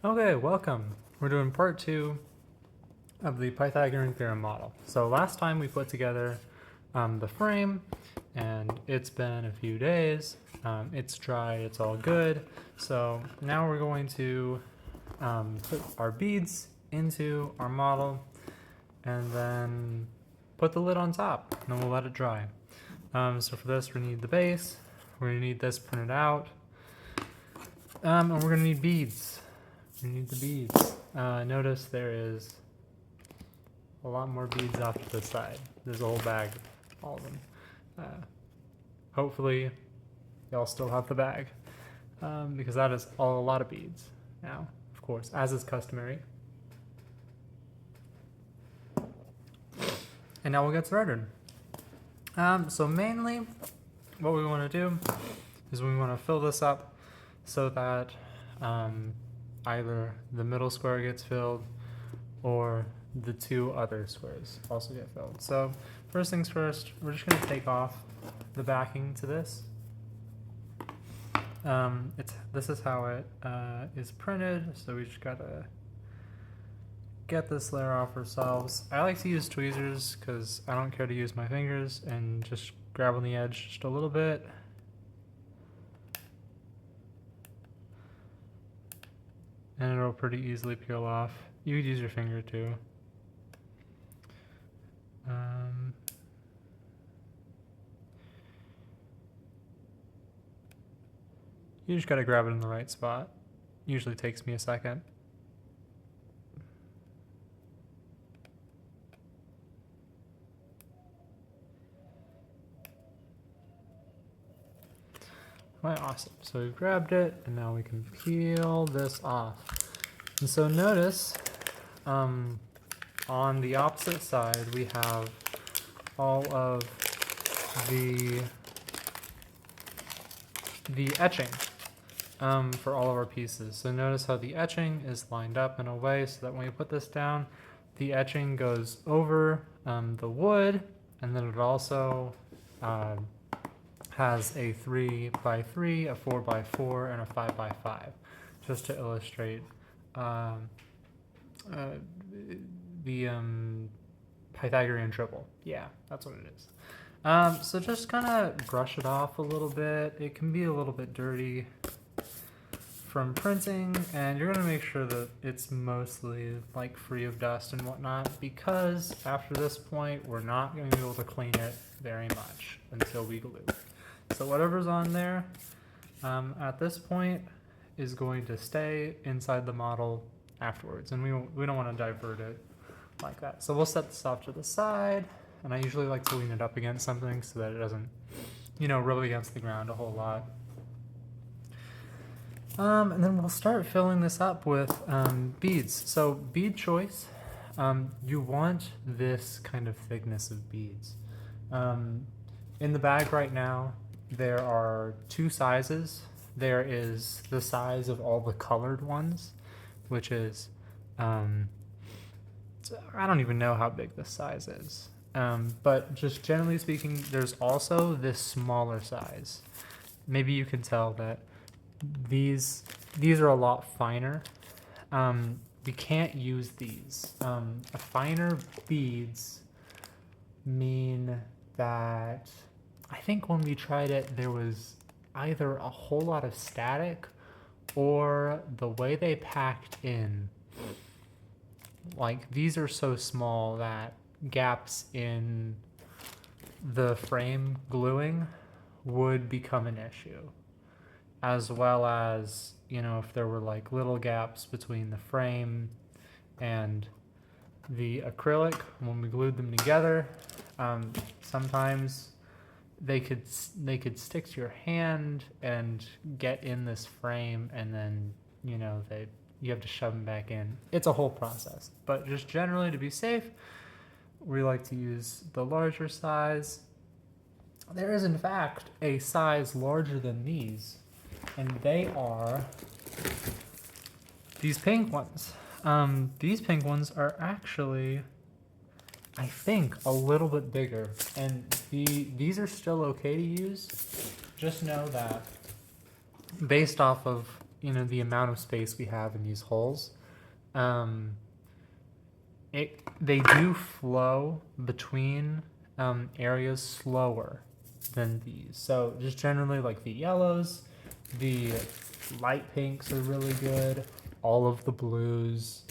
Okay, welcome. We're doing part 2 of the Pythagorean theorem model. So last time we put together the frame, and it's been a few days. It's dry, it's all good. So now we're going to put our beads into our model and then put the lid on top, and then we'll let it dry. So for this, we need the base, we're going to need this printed out, and we're going to need beads. We need the beads. Notice there is a lot more beads off to the side. There's a whole bag of all of them. Hopefully y'all still have the bag, because that is a lot of beads now, of course, as is customary. And now we'll get started. So mainly what we want to do is we want to fill this up so that either the middle square gets filled or the two other squares also get filled. So first things first, we're just going to take off the backing to this. This is how it is printed, so we just gotta get this layer off ourselves. I like to use tweezers because I don't care to use my fingers, and just grab on the edge just a little bit. And it'll pretty easily peel off. You could use your finger too. You just gotta grab it in the right spot. Usually takes me a second. Right, awesome. So we've grabbed it, and now we can peel this off. And so notice, on the opposite side, we have all of the etching for all of our pieces. So notice how the etching is lined up in a way so that when we put this down, the etching goes over the wood, and then it also has a 3x3, a 4x4, and a 5x5, just to illustrate the Pythagorean triple. Yeah, that's what it is. So just kind of brush it off a little bit. It can be a little bit dirty from printing, and you're going to make sure that it's mostly like free of dust and whatnot, because after this point we're not going to be able to clean it very much until we glue. So whatever's on there at this point is going to stay inside the model afterwards, and we don't want to divert it like that. So we'll set this off to the side, and I usually like to lean it up against something so that it doesn't, rub against the ground a whole lot. And then we'll start filling this up with beads. So bead choice, you want this kind of thickness of beads. In the bag right now, there are two sizes. There is the size of all the colored ones, which is, I don't even know how big this size is. But just generally speaking, there's also this smaller size. Maybe you can tell that these are a lot finer. We can't use these. Finer beads mean that I think when we tried it, there was either a whole lot of static or the way they packed in. Like, these are so small that gaps in the frame gluing would become an issue. As well as, if there were like little gaps between the frame and the acrylic when we glued them together, sometimes they could stick to your hand and get in this frame, and then you have to shove them back in. It's a whole process, but just generally to be safe, we like to use the larger size. There is in fact a size larger than these, and they are these pink ones. These pink ones are actually, I think, a little bit bigger, and these are still okay to use. Just know that based off of the amount of space we have in these holes, they do flow between areas slower than these. So just generally like the yellows, the light pinks are really good, all of the blues,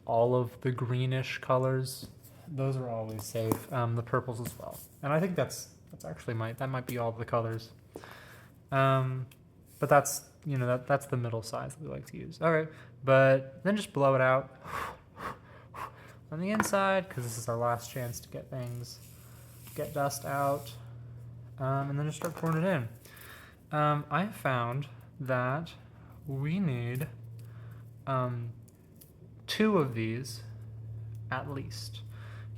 all of the greenish colors, those are always safe. The purples as well. And I think that's actually that might be all the colors. But that's, that's the middle size that we like to use. Okay, but then just blow it out on the inside, because this is our last chance to get dust out, and then just start pouring it in. I have found that we need 2 of these at least.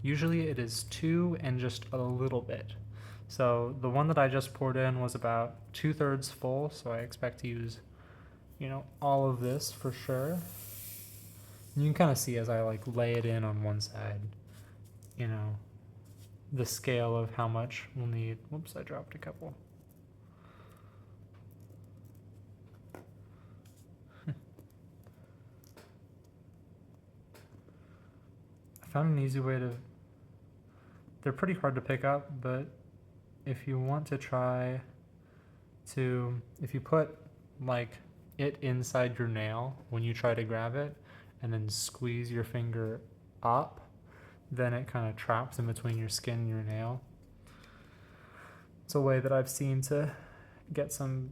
Usually it is 2 and just a little bit. So the one that I just poured in was about 2/3 full, so I expect to use, all of this for sure. And you can kind of see as I lay it in on one side, the scale of how much we'll need. Whoops, I dropped a couple. I found an easy way to, they're pretty hard to pick up, but if you want to try to, if you put it inside your nail when you try to grab it and then squeeze your finger up, then it kind of traps in between your skin and your nail. It's a way that I've seen to get some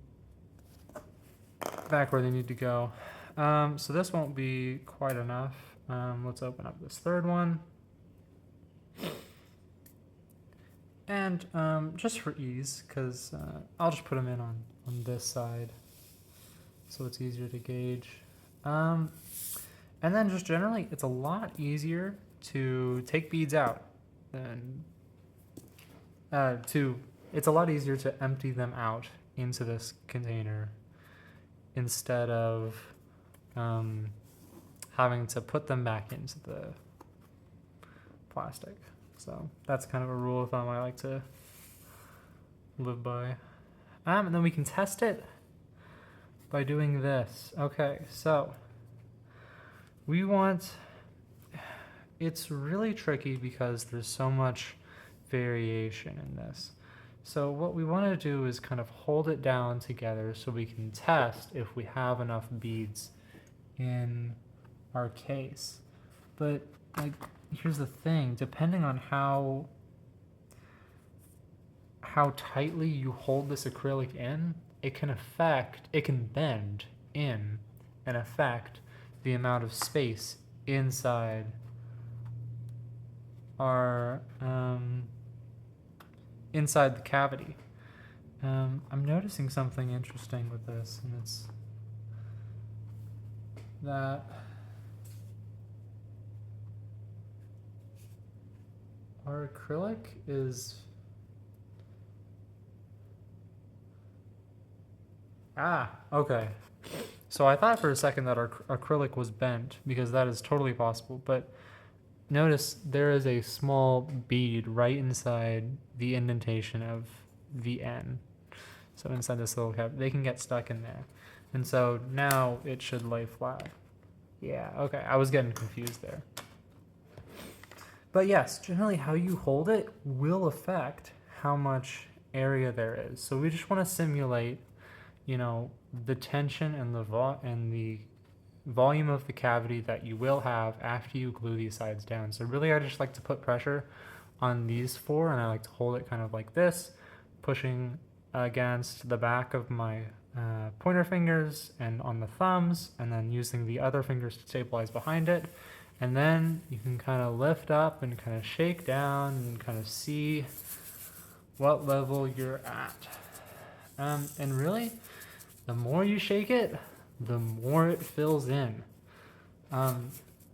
back where they need to go. So this won't be quite enough. Let's open up this third one. And just for ease, because I'll just put them in on this side so it's easier to gauge. And then just generally, it's a lot easier to take beads out than it's a lot easier to empty them out into this container instead of having to put them back into the plastic. So that's kind of a rule of thumb I like to live by. And then we can test it by doing this. Okay, so it's really tricky because there's so much variation in this. So what we want to do is kind of hold it down together so we can test if we have enough beads in our case. But here's the thing, depending on how tightly you hold this acrylic in, it can bend in and affect the amount of space inside our inside the cavity. I'm noticing something interesting with this, and it's that our acrylic is okay. So I thought for a second that our acrylic was bent, because that is totally possible, but notice there is a small bead right inside the indentation of the N. So inside this little cap, they can get stuck in there. And so now it should lay flat. Yeah, okay, I was getting confused there. But yes, generally how you hold it will affect how much area there is. So we just want to simulate, the tension and the volume of the cavity that you will have after you glue these sides down. So really I just like to put pressure on these 4, and I like to hold it kind of like this, pushing against the back of my pointer fingers and on the thumbs, and then using the other fingers to stabilize behind it. And then you can kind of lift up and kind of shake down and kind of see what level you're at. And really, the more you shake it, the more it fills in.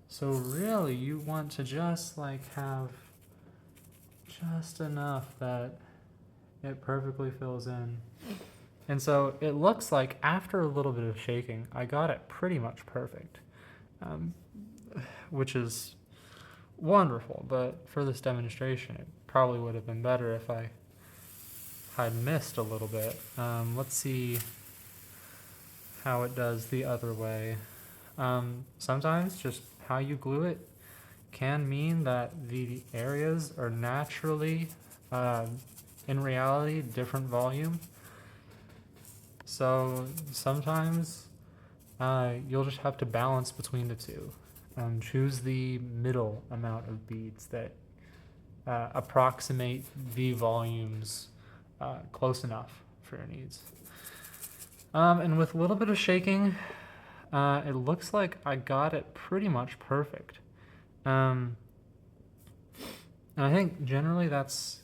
So really you want to just have just enough that it perfectly fills in. And so it looks like after a little bit of shaking, I got it pretty much perfect, which is wonderful. But for this demonstration, it probably would have been better if I had missed a little bit. Let's see how it does the other way. Sometimes just how you glue it can mean that the areas are naturally, in reality, different volume. So sometimes you'll just have to balance between the two. Choose the middle amount of beads that approximate the volumes close enough for your needs. And with a little bit of shaking, it looks like I got it pretty much perfect. And I think generally that's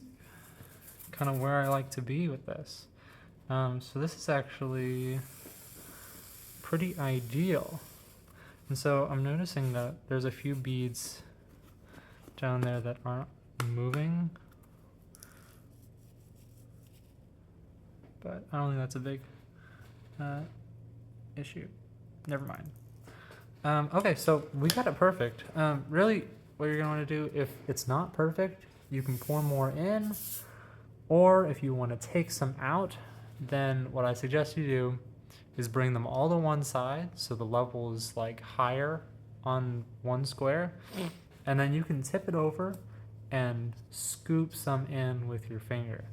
kind of where I like to be with this. So this is actually pretty ideal. And so I'm noticing that there's a few beads down there that aren't moving. But I don't think that's a big issue. Never mind. Okay, so we got it perfect. Really, what you're gonna want to do, if it's not perfect, you can pour more in, or if you want to take some out, then what I suggest you do is bring them all to one side so the level is like higher on one square, and then you can tip it over and scoop some in with your finger.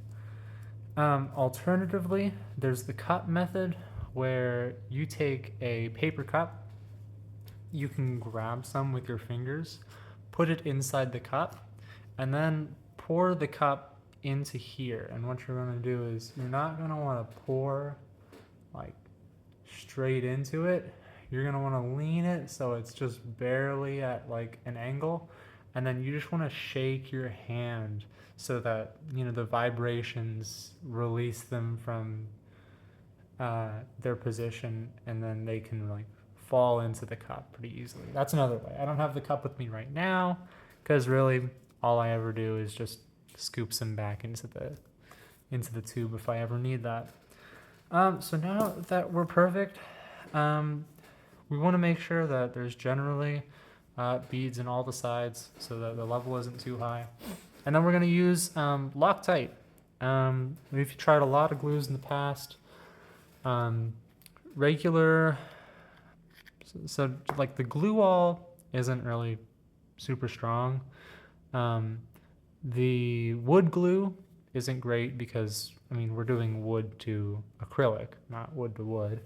Alternatively, there's the cup method where you take a paper cup, you can grab some with your fingers, put it inside the cup, and then pour the cup into here. And what you're going to do is you're not going to want to pour like straight into it. You're going to want to lean it so it's just barely at like an angle, and then you just want to shake your hand so that, you know, the vibrations release them from their position, and then they can like fall into the cup pretty easily. That's another way. I don't have the cup with me right now because really all I ever do is just scoop some back into the tube if I ever need that. So now that we're perfect, we want to make sure that there's generally beads in all the sides so that the level isn't too high. And then we're going to use Loctite. We've tried a lot of glues in the past. Regular, so like the glue wall isn't really super strong. The wood glue isn't great because, I mean, we're doing wood to acrylic, not wood to wood.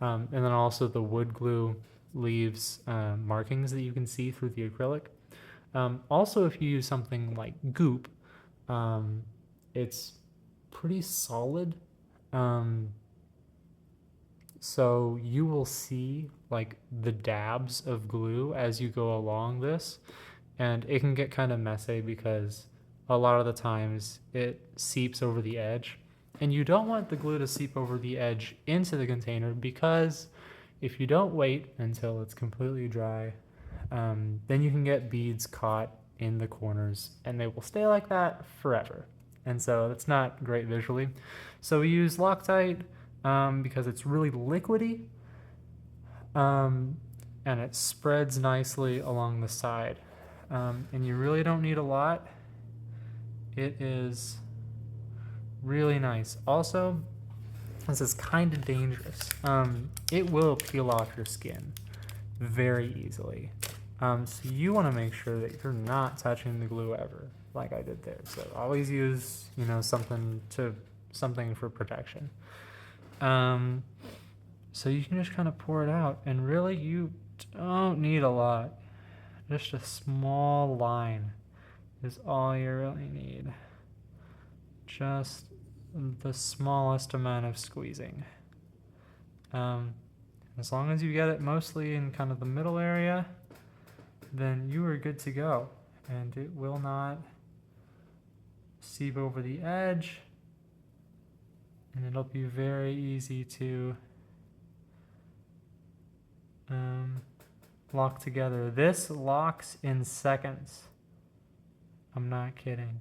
And then also the wood glue leaves markings that you can see through the acrylic. Also, if you use something like goop, it's pretty solid. So you will see like the dabs of glue as you go along this, and it can get kind of messy because a lot of the times it seeps over the edge, and you don't want the glue to seep over the edge into the container, because if you don't wait until it's completely dry, then you can get beads caught in the corners and they will stay like that forever. And so that's not great visually. So we use Loctite because it's really liquidy, and it spreads nicely along the side. And you really don't need a lot. It is really nice. Also, this is kind of dangerous. It will peel off your skin very easily. So you want to make sure that you're not touching the glue ever, like I did there. So always use, you know, something for protection. So you can just kind of pour it out, and really you don't need a lot. Just a small line is all you really need. Just the smallest amount of squeezing. As long as you get it mostly in kind of the middle area, then you are good to go, and it will not seep over the edge, and it'll be very easy to lock together. This locks in seconds. I'm not kidding.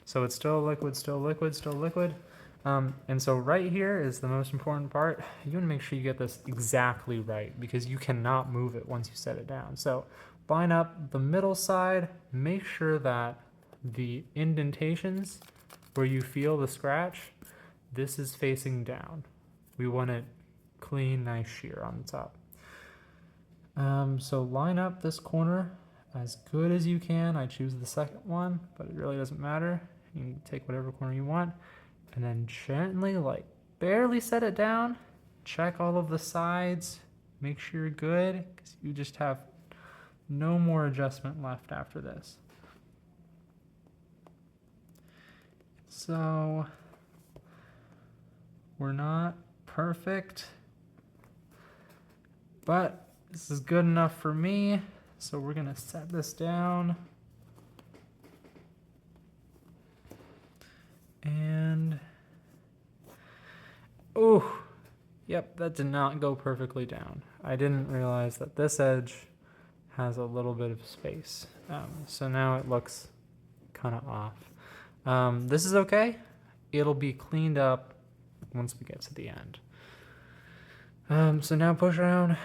So it's still liquid, still liquid, still liquid. And so right here is the most important part. You want to make sure you get this exactly right, because you cannot move it once you set it down. So line up the middle side, make sure that the indentations where you feel the scratch, this is facing down. We want it clean, nice shear on the top. So line up this corner as good as you can. I choose the second one, but it really doesn't matter. You can take whatever corner you want, and then gently, like barely set it down. Check all of the sides, make sure you're good, because you just have no more adjustment left after this. So we're not perfect, but this is good enough for me. So we're gonna set this down. And, oh, yep, that did not go perfectly down. I didn't realize that this edge has a little bit of space. So now it looks kind of off. This is okay. It'll be cleaned up once we get to the end. So now push down.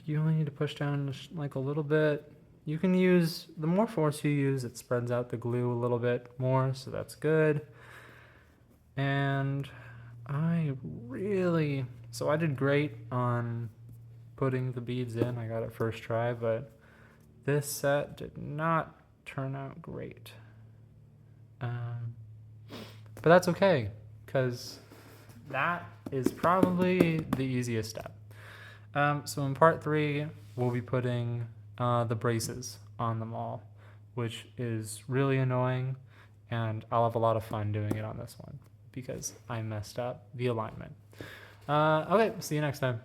You only need to push down like a little bit. You can use, the more force you use, it spreads out the glue a little bit more, so that's good. And so I did great on putting the beads in. I got it first try, but this set did not turn out great. But that's okay, because that is probably the easiest step. So in part 3, we'll be putting the braces on them all, which is really annoying, and I'll have a lot of fun doing it on this one because I messed up the alignment. Okay, see you next time.